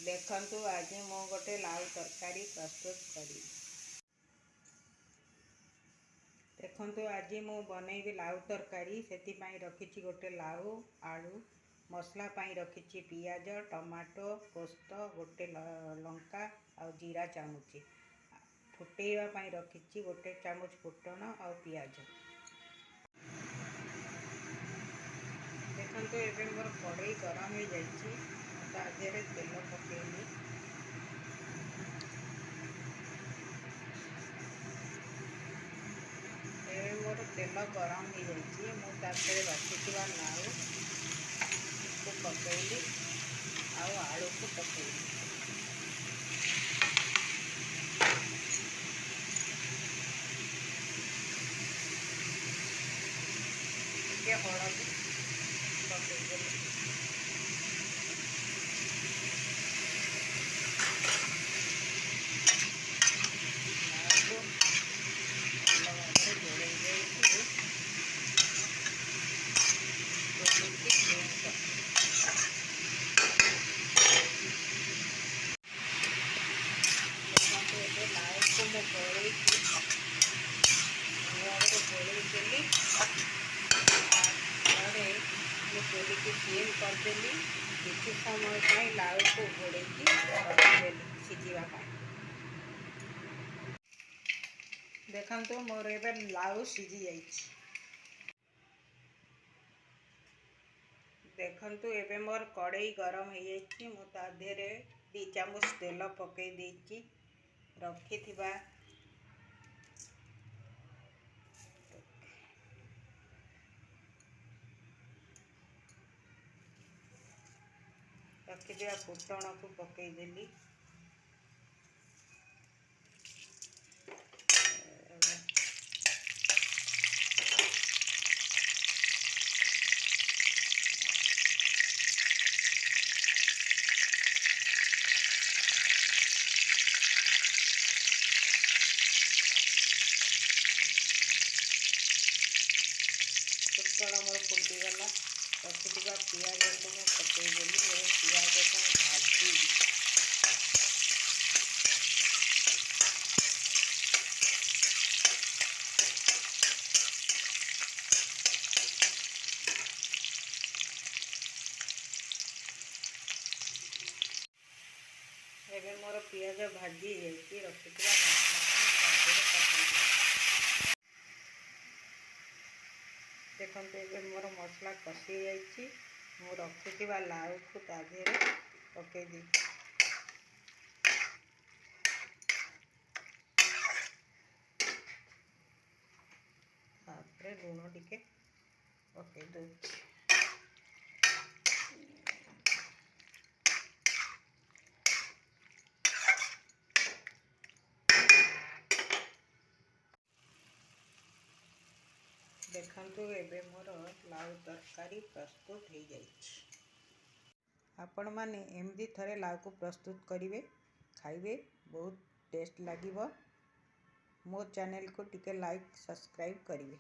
देखंतु आज मु गोटे लाउ तरकारी प्रस्तुत करी। देखंतु आज मु बनैबी लाउ तरकारी। सेति पई रखिछि गोटे लाउ, आलू, मसला पई रखिछि पियाज, टमाटो, पोस्त, गोटे लंका आ जीरा चामुची। फुटेइबा पई रखिछि गोटे चामुच फुटण आ पियाज। देखंतु एबे मोर कड़ाई गरम हो जाइछि। ता देहरे तेल पकेइली। एबे मोर तेल गरम हो जाइछि। मु ता देहरे रखिथिबा लाउ को पकेइली आ आलू को पकेइली। ଟିକେ हळदी पकेइली। चूली की सीम करदेली। किसी समय लाउ को घोड़े रखिदेली सीझा। देखंतु मोर एबे लाउ सीझी जाइछि। देखंतु एबे मोर कड़ाई गरम हो जाइछि। मु ता देहरे 2 चामच तेल पकई देइछि। रखिथिबा फुटण को पकईदेली। फुटण मोर फुटीगला। रखिथिबा पियाज को पकईदेली। पियाज को भाजी एबे मोर पियाज भाजी जाइछि। रखिथिबा देखंतु एबे मोर मसला कषि जाइछि। मु रखिथिबा लाउ को ता देहरे पकई दी। तापरे लूण टिके पकई दउछि। देखंतु एबे मोर लाउ तरकारी प्रस्तुत हो जाइछि। आपण माने एमदी थरे लाउ को प्रस्तुत करिवे, खाइबे, बहुत टेस्ट लागिबो। मो चैनल को टिके लाइक सब्सक्राइब करिवे।